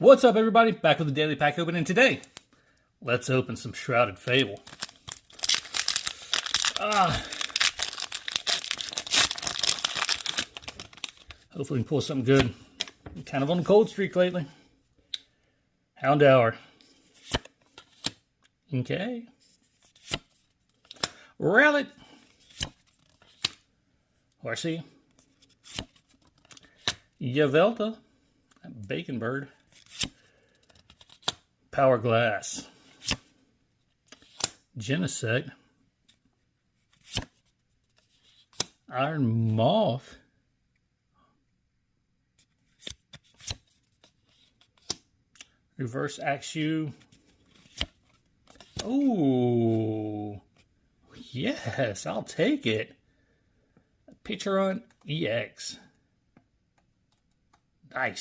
What's up, everybody? Back with the daily pack opening today. Let's open some Shrouded Fable. Hopefully we can pull something good. I'm kind of on a cold streak lately. Houndour. Okay. Rally. Horsey. Yavelta. Bacon bird. Power Glass. Genesect. Iron Moth. Reverse Axew. Oh, yes, I'll take it. Picture on EX. Nice.